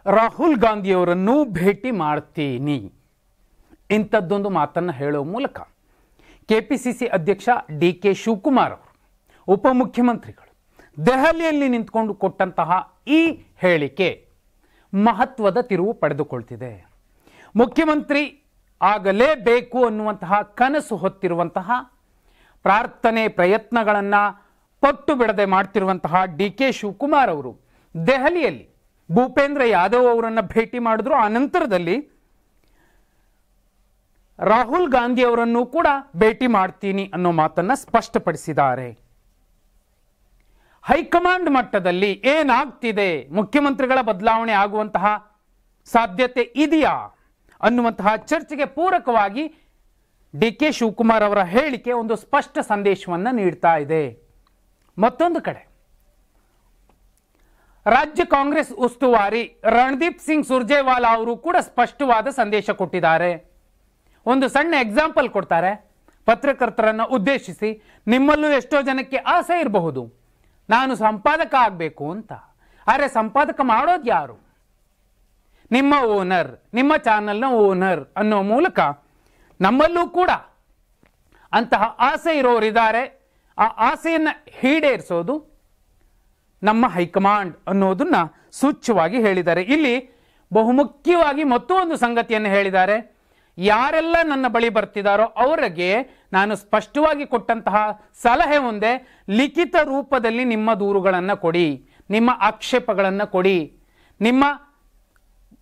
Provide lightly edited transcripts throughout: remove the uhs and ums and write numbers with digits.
ರಾಹುಲ್ ಗಾಂಧಿಯವರನ್ನು ಭೇಟಿ ಮಾಡ್ತೀನಿ ಇಂಥದ್ದೊಂದು ಮಾತನ್ನು ಹೇಳುವ ಮೂಲಕ ಕೆಪಿಸಿಸಿ ಅಧ್ಯಕ್ಷ ಡಿ.ಕೆ. ಶಿವಕುಮಾರ್ ಅವರು ಉಪಮುಖ್ಯಮಂತ್ರಿಗಳು ದೆಹಲಿಯಲ್ಲಿ ನಿಂತ್ಕೊಂಡು ಕೊಟ್ಟಂತಹ ಈ ಹೇಳಿಕೆ ಮಹತ್ವದ ತಿರುವು ಪಡೆದುಕೊಳ್ತಿದೆ. ಮುಖ್ಯಮಂತ್ರಿ ಆಗಲೇಬೇಕು ಅನ್ನುವಂತಹ ಕನಸು ಹೊತ್ತಿರುವಂತಹ ಪ್ರಾರ್ಥನೆ ಪ್ರಯತ್ನಗಳನ್ನು ಪಟ್ಟು ಬಿಡದೆ ಮಾಡ್ತಿರುವಂತಹ ಡಿ.ಕೆ. ಶಿವಕುಮಾರ್ ಅವರು ದೆಹಲಿಯಲ್ಲಿ ಭೂಪೇಂದ್ರ ಯಾದವ್ ಅವರನ್ನು ಭೇಟಿ ಮಾಡಿದ್ರು. ಆ ನಂತರದಲ್ಲಿ ರಾಹುಲ್ ಗಾಂಧಿ ಅವರನ್ನು ಕೂಡ ಭೇಟಿ ಮಾಡ್ತೀನಿ ಅನ್ನೋ ಮಾತನ್ನ ಸ್ಪಷ್ಟಪಡಿಸಿದ್ದಾರೆ. ಹೈಕಮಾಂಡ್ ಮಟ್ಟದಲ್ಲಿ ಏನಾಗ್ತಿದೆ, ಮುಖ್ಯಮಂತ್ರಿಗಳ ಬದಲಾವಣೆ ಆಗುವಂತಹ ಸಾಧ್ಯತೆ ಇದೆಯಾ ಅನ್ನುವಂತಹ ಚರ್ಚೆಗೆ ಪೂರಕವಾಗಿ ಡಿ.ಕೆ. ಶಿವಕುಮಾರ್ ಅವರ ಹೇಳಿಕೆ ಒಂದು ಸ್ಪಷ್ಟ ಸಂದೇಶವನ್ನು ನೀಡ್ತಾ ಇದೆ. ಮತ್ತೊಂದು ಕಡೆ ರಾಜ್ಯ ಕಾಂಗ್ರೆಸ್ ಉಸ್ತುವಾರಿ ರಣದೀಪ್ ಸಿಂಗ್ ಸುರ್ಜೇವಾಲಾ ಅವರು ಕೂಡ ಸ್ಪಷ್ಟವಾದ ಸಂದೇಶ ಕೊಟ್ಟಿದ್ದಾರೆ. ಒಂದು ಸಣ್ಣ ಎಕ್ಸಾಂಪಲ್ ಕೊಡ್ತಾರೆ ಪತ್ರಕರ್ತರನ್ನು ಉದ್ದೇಶಿಸಿ. ನಿಮ್ಮಲ್ಲೂ ಎಷ್ಟೋ ಜನಕ್ಕೆ ಆಸೆ ಇರಬಹುದು ನಾನು ಸಂಪಾದಕ ಆಗಬೇಕು ಅಂತ. ಆದರೆ ಸಂಪಾದಕ ಮಾಡೋದು ಯಾರು? ನಿಮ್ಮ ಓನರ್, ನಿಮ್ಮ ಚಾನಲ್ನ ಓನರ್ ಅನ್ನೋ ಮೂಲಕ ನಮ್ಮಲ್ಲೂ ಕೂಡ ಅಂತಹ ಆಸೆ ಇರೋರಿದ್ದಾರೆ. ಆ ಆಸೆಯನ್ನು ಈಡೇರಿಸೋದು ನಮ್ಮ ಹೈಕಮಾಂಡ್ ಅನ್ನೋದನ್ನ ಸೂಚ್ಯವಾಗಿ ಹೇಳಿದ್ದಾರೆ. ಇಲ್ಲಿ ಬಹುಮುಖ್ಯವಾಗಿ ಮತ್ತೊಂದು ಸಂಗತಿಯನ್ನು ಹೇಳಿದ್ದಾರೆ. ಯಾರೆಲ್ಲ ನನ್ನ ಬಳಿ ಬರ್ತಿದ್ದಾರೋ ಅವರಿಗೆ ನಾನು ಸ್ಪಷ್ಟವಾಗಿ ಕೊಟ್ಟಂತಹ ಸಲಹೆ ಒಂದೇ, ಲಿಖಿತ ರೂಪದಲ್ಲಿ ನಿಮ್ಮ ದೂರುಗಳನ್ನು ಕೊಡಿ, ನಿಮ್ಮ ಆಕ್ಷೇಪಗಳನ್ನು ಕೊಡಿ, ನಿಮ್ಮ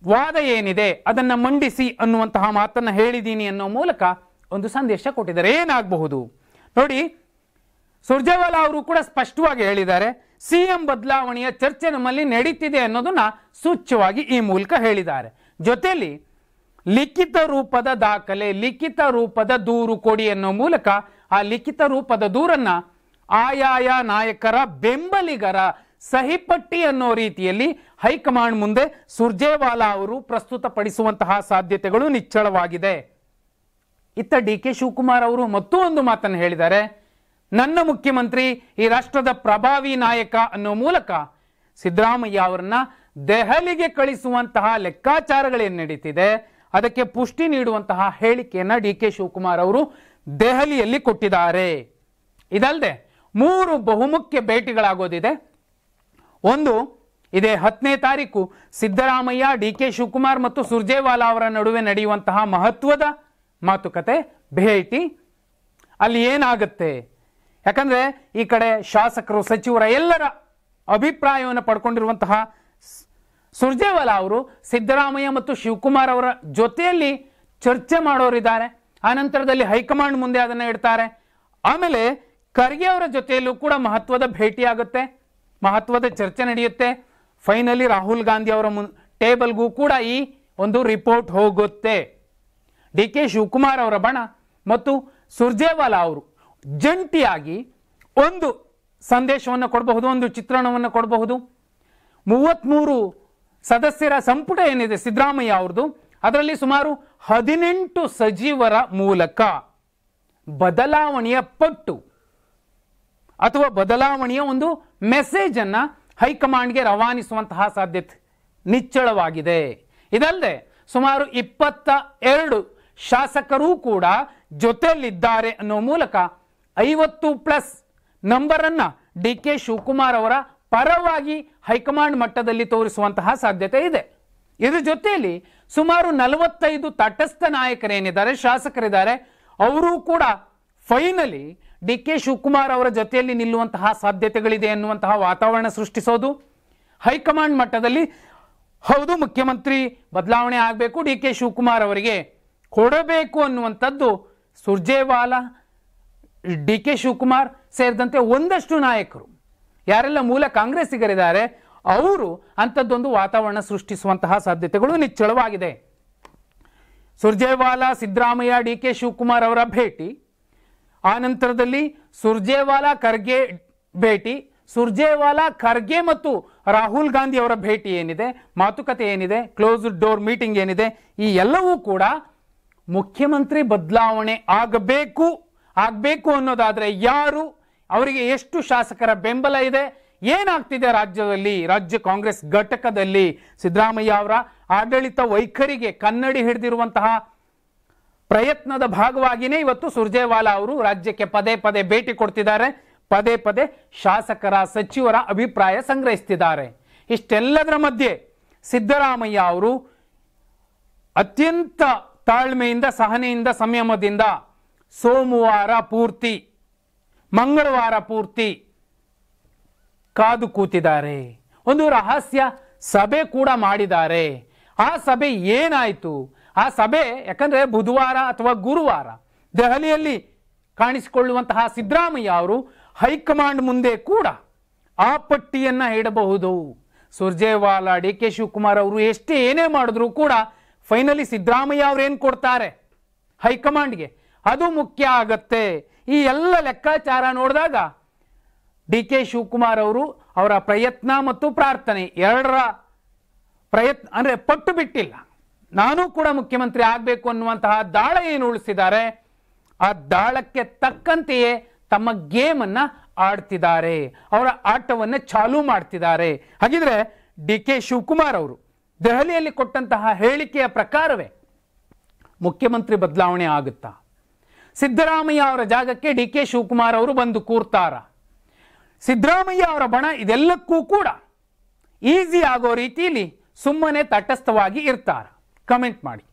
ವಾದ ಏನಿದೆ ಅದನ್ನು ಮಂಡಿಸಿ ಅನ್ನುವಂತಹ ಮಾತನ್ನು ಹೇಳಿದ್ದೀನಿ ಅನ್ನೋ ಮೂಲಕ ಒಂದು ಸಂದೇಶ ಕೊಟ್ಟಿದ್ದಾರೆ. ಏನಾಗಬಹುದು ನೋಡಿ, ಸುರ್ಜೇವಾಲಾ ಅವರು ಕೂಡ ಸ್ಪಷ್ಟವಾಗಿ ಹೇಳಿದ್ದಾರೆ. ಸಿಎಂ ಬದಲಾವಣೆಯ ಚರ್ಚೆ ನಮ್ಮಲ್ಲಿ ನಡೀತಿದೆ ಅನ್ನೋದನ್ನ ಸೂಚ್ಯವಾಗಿ ಈ ಮೂಲಕ ಹೇಳಿದ್ದಾರೆ. ಜೊತೆಯಲ್ಲಿ ಲಿಖಿತ ರೂಪದ ದಾಖಲೆ, ಲಿಖಿತ ರೂಪದ ದೂರು ಕೊಡಿ ಅನ್ನೋ ಮೂಲಕ ಆ ಲಿಖಿತ ರೂಪದ ದೂರನ್ನ ಆಯಾಯ ನಾಯಕರ ಬೆಂಬಲಿಗರ ಸಹಿಪಟ್ಟಿ ಅನ್ನೋ ರೀತಿಯಲ್ಲಿ ಹೈಕಮಾಂಡ್ ಮುಂದೆ ಸುರ್ಜೇವಾಲಾ ಅವರು ಪ್ರಸ್ತುತಪಡಿಸುವಂತಹ ಸಾಧ್ಯತೆಗಳು ನಿಚ್ಚಳವಾಗಿದೆ. ಇತ್ತ ಡಿ.ಕೆ. ಶಿವಕುಮಾರ್ ಅವರು ಮತ್ತೊಂದು ಮಾತನ್ನು ಹೇಳಿದ್ದಾರೆ. ನನ್ನ ಮುಖ್ಯಮಂತ್ರಿ ಈ ರಾಷ್ಟ್ರದ ಪ್ರಭಾವಿ ನಾಯಕ ಅನ್ನೋ ಮೂಲಕ ಸಿದ್ದರಾಮಯ್ಯ ಅವರನ್ನ ದೆಹಲಿಗೆ ಕಳಿಸುವಂತಹ ಲೆಕ್ಕಾಚಾರಗಳೇನು ನಡೀತಿದೆ ಅದಕ್ಕೆ ಪುಷ್ಟಿ ನೀಡುವಂತಹ ಹೇಳಿಕೆಯನ್ನ ಡಿ.ಕೆ. ಶಿವಕುಮಾರ್ ಅವರು ದೆಹಲಿಯಲ್ಲಿ ಕೊಟ್ಟಿದ್ದಾರೆ. ಇದಲ್ಲದೆ 3 ಬಹುಮುಖ್ಯ ಭೇಟಿಗಳಾಗೋದಿದೆ. ಒಂದು, ಇದೇ 10ನೇ ತಾರೀಕು ಸಿದ್ದರಾಮಯ್ಯ, ಡಿ.ಕೆ. ಶಿವಕುಮಾರ್ ಮತ್ತು ಸುರ್ಜೇವಾಲಾ ಅವರ ನಡುವೆ ನಡೆಯುವಂತಹ ಮಹತ್ವದ ಮಾತುಕತೆ ಭೇಟಿ. ಅಲ್ಲಿ ಏನಾಗುತ್ತೆ, ಯಾಕಂದ್ರೆ ಈ ಕಡೆ ಶಾಸಕರು, ಸಚಿವರ ಎಲ್ಲರ ಅಭಿಪ್ರಾಯವನ್ನು ಪಡ್ಕೊಂಡಿರುವಂತಹ ಸುರ್ಜೇವಾಲಾ ಅವರು ಸಿದ್ದರಾಮಯ್ಯ ಮತ್ತು ಶಿವಕುಮಾರ್ ಅವರ ಜೊತೆಯಲ್ಲಿ ಚರ್ಚೆ ಮಾಡೋರಿದ್ದಾರೆ. ಆ ನಂತರದಲ್ಲಿ ಹೈಕಮಾಂಡ್ ಮುಂದೆ ಅದನ್ನು ಇಡ್ತಾರೆ. ಆಮೇಲೆ ಖರ್ಗೆ ಅವರ ಜೊತೆಯಲ್ಲೂ ಕೂಡ ಮಹತ್ವದ ಭೇಟಿ ಆಗುತ್ತೆ, ಮಹತ್ವದ ಚರ್ಚೆ ನಡೆಯುತ್ತೆ. ಫೈನಲಿ ರಾಹುಲ್ ಗಾಂಧಿ ಅವರ ಟೇಬಲ್ಗೂ ಕೂಡ ಈ ಒಂದು ರಿಪೋರ್ಟ್ ಹೋಗುತ್ತೆ. ಡಿ.ಕೆ. ಶಿವಕುಮಾರ್ ಅವರ ಬಣ ಮತ್ತು ಸುರ್ಜೇವಾಲಾ ಅವರು ಜಂಟಿಯಾಗಿ ಒಂದು ಸಂದೇಶವನ್ನು ಕೊಡಬಹುದು, ಒಂದು ಚಿತ್ರಣವನ್ನು ಕೊಡಬಹುದು. 33 ಸದಸ್ಯರ ಸಂಪುಟ ಏನಿದೆ ಸಿದ್ದರಾಮಯ್ಯ ಅವ್ರದ್ದು, ಅದರಲ್ಲಿ ಸುಮಾರು 18 ಸಚಿವರ ಮೂಲಕ ಬದಲಾವಣೆಯ ಪಟ್ಟು ಅಥವಾ ಬದಲಾವಣೆಯ ಒಂದು ಮೆಸೇಜ್ ಅನ್ನ ಹೈಕಮಾಂಡ್ಗೆ ರವಾನಿಸುವಂತಹ ಸಾಧ್ಯತೆ ನಿಚ್ಚಳವಾಗಿದೆ. ಇದಲ್ಲದೆ ಸುಮಾರು 22 ಶಾಸಕರು ಕೂಡ ಜೊತೆಯಲ್ಲಿದ್ದಾರೆ ಅನ್ನೋ ಮೂಲಕ 50+ ನಂಬರ್ ಅನ್ನ ಡಿ.ಕೆ. ಶಿವಕುಮಾರ್ ಅವರ ಪರವಾಗಿ ಹೈಕಮಾಂಡ್ ಮಟ್ಟದಲ್ಲಿ ತೋರಿಸುವಂತಹ ಸಾಧ್ಯತೆ ಇದೆ. ಇದ್ರ ಜೊತೆಯಲ್ಲಿ ಸುಮಾರು 45 ತಟಸ್ಥ ನಾಯಕರೇನಿದ್ದಾರೆ, ಶಾಸಕರಿದ್ದಾರೆ, ಅವರು ಕೂಡ ಫೈನಲಿ ಡಿ.ಕೆ. ಶಿವಕುಮಾರ್ ಅವರ ಜೊತೆಯಲ್ಲಿ ನಿಲ್ಲುವಂತಹ ಸಾಧ್ಯತೆಗಳಿದೆ ಎನ್ನುವಂತಹ ವಾತಾವರಣ ಸೃಷ್ಟಿಸೋದು. ಹೈಕಮಾಂಡ್ ಮಟ್ಟದಲ್ಲಿ ಹೌದು ಮುಖ್ಯಮಂತ್ರಿ ಬದಲಾವಣೆ ಆಗಬೇಕು, ಡಿ.ಕೆ. ಶಿವಕುಮಾರ್ ಅವರಿಗೆ ಕೊಡಬೇಕು ಅನ್ನುವಂಥದ್ದು ಸುರ್ಜೇವಾಲಾ, ಡಿ.ಕೆ. ಶಿವಕುಮಾರ್ ಸೇರಿದಂತೆ ಒಂದಷ್ಟು ನಾಯಕರು ಯಾರೆಲ್ಲ ಮೂಲ ಕಾಂಗ್ರೆಸ್ಸಿಗರಿದ್ದಾರೆ ಅವರು ಅಂಥದ್ದೊಂದು ವಾತಾವರಣ ಸೃಷ್ಟಿಸುವಂತಹ ಸಾಧ್ಯತೆಗಳು ನಿಚ್ಚಳವಾಗಿದೆ. ಸುರ್ಜೇವಾಲಾ, ಸಿದ್ದರಾಮಯ್ಯ, ಡಿ.ಕೆ. ಶಿವಕುಮಾರ್ ಅವರ ಭೇಟಿ, ಆ ನಂತರದಲ್ಲಿ ಸುರ್ಜೇವಾಲಾ ಖರ್ಗೆ ಭೇಟಿ, ಸುರ್ಜೇವಾಲಾ ಖರ್ಗೆ ಮತ್ತು ರಾಹುಲ್ ಗಾಂಧಿ ಅವರ ಭೇಟಿ ಏನಿದೆ, ಮಾತುಕತೆ ಏನಿದೆ, ಕ್ಲೋಸ್ಡ್ ಡೋರ್ ಮೀಟಿಂಗ್ ಏನಿದೆ, ಈ ಎಲ್ಲವೂ ಕೂಡ ಮುಖ್ಯಮಂತ್ರಿ ಬದಲಾವಣೆ ಆಗಬೇಕು ಅನ್ನೋದಾದ್ರೆ ಯಾರು, ಅವರಿಗೆ ಎಷ್ಟು ಶಾಸಕರ ಬೆಂಬಲ ಇದೆ, ಏನಾಗ್ತಿದೆ ರಾಜ್ಯದಲ್ಲಿ, ರಾಜ್ಯ ಕಾಂಗ್ರೆಸ್ ಘಟಕದಲ್ಲಿ ಸಿದ್ದರಾಮಯ್ಯ ಅವರ ಆಡಳಿತ ವೈಖರಿಗೆ ಕನ್ನಡಿ ಹಿಡಿದಿರುವಂತಹ ಪ್ರಯತ್ನದ ಭಾಗವಾಗಿಯೇ ಇವತ್ತು ಸುರ್ಜೇವಾಲಾ ಅವರು ರಾಜ್ಯಕ್ಕೆ ಪದೇ ಪದೇ ಭೇಟಿ ಕೊಡ್ತಿದ್ದಾರೆ, ಪದೇ ಪದೇ ಶಾಸಕರ ಸಚಿವರ ಅಭಿಪ್ರಾಯ ಸಂಗ್ರಹಿಸ್ತಿದ್ದಾರೆ. ಇಷ್ಟೆಲ್ಲದರ ಮಧ್ಯೆ ಸಿದ್ದರಾಮಯ್ಯ ಅವರು ಅತ್ಯಂತ ತಾಳ್ಮೆಯಿಂದ, ಸಹನೆಯಿಂದ, ಸಂಯಮದಿಂದ ಸೋಮವಾರ ಪೂರ್ತಿ, ಮಂಗಳವಾರ ಪೂರ್ತಿ ಕಾದು ಕೂತಿದ್ದಾರೆ. ಒಂದು ರಹಸ್ಯ ಸಭೆ ಕೂಡ ಮಾಡಿದ್ದಾರೆ. ಆ ಸಭೆ ಏನಾಯಿತು? ಆ ಸಭೆ ಯಾಕಂದ್ರೆ ಬುಧವಾರ ಅಥವಾ ಗುರುವಾರ ದೆಹಲಿಯಲ್ಲಿ ಕಾಣಿಸಿಕೊಳ್ಳುವಂತಹ ಸಿದ್ದರಾಮಯ್ಯ ಅವರು ಹೈಕಮಾಂಡ್ ಮುಂದೆ ಕೂಡ ಆ ಪಟ್ಟಿಯನ್ನ ಇಡಬಹುದು. ಸುರ್ಜೇವಾಲಾ, ಡಿ ಕೆ ಶಿವಕುಮಾರ್ ಅವರು ಎಷ್ಟೇ ಏನೇ ಮಾಡಿದ್ರು ಕೂಡ ಫೈನಲಿ ಸಿದ್ದರಾಮಯ್ಯ ಅವರು ಏನು ಕೊಡ್ತಾರೆ ಹೈಕಮಾಂಡ್ಗೆ ಅದು ಮುಖ್ಯ ಆಗತ್ತೆ. ಈ ಎಲ್ಲ ಲೆಕ್ಕಾಚಾರ ನೋಡಿದಾಗ ಡಿ ಕೆ ಶಿವಕುಮಾರ್ ಅವರು ಅವರ ಪ್ರಯತ್ನ ಮತ್ತು ಪ್ರಾರ್ಥನೆ ಎರಡರ ಪ್ರಯತ್ನ ಅಂದ್ರೆ ಪಟ್ಟು ಬಿಟ್ಟಿಲ್ಲ. ನಾನು ಕೂಡ ಮುಖ್ಯಮಂತ್ರಿ ಆಗಬೇಕು ಅನ್ನುವಂತಹ ದಾಳ ಏನು ಉಳಿಸಿದ್ದಾರೆ, ಆ ದಾಳಕ್ಕೆ ತಕ್ಕಂತೆಯೇ ತಮ್ಮ ಗೇಮ್ ಅನ್ನ ಆಡ್ತಿದ್ದಾರೆ, ಅವರ ಆಟವನ್ನ ಚಾಲೂ ಮಾಡ್ತಿದ್ದಾರೆ. ಹಾಗಿದ್ರೆ ಡಿ ಕೆ ಶಿವಕುಮಾರ್ ಅವರು ದೆಹಲಿಯಲ್ಲಿ ಕೊಟ್ಟಂತಹ ಹೇಳಿಕೆಯ ಪ್ರಕಾರವೇ ಮುಖ್ಯಮಂತ್ರಿ ಬದಲಾವಣೆ ಆಗುತ್ತಾ? ಸಿದ್ದರಾಮಯ್ಯ ಅವರ ಜಾಗಕ್ಕೆ ಡಿ ಕೆ ಶಿವಕುಮಾರ್ ಅವರು ಬಂದು ಕೂರ್ತಾರ? ಸಿದ್ದರಾಮಯ್ಯ ಅವರ ಬಣ ಇದೆಲ್ಲಕ್ಕೂ ಕೂಡ ಈಸಿ ಆಗೋ ರೀತಿಯಲ್ಲಿ ಸುಮ್ಮನೆ ತಟಸ್ಥವಾಗಿ ಇರ್ತಾರ? ಕಮೆಂಟ್ ಮಾಡಿ.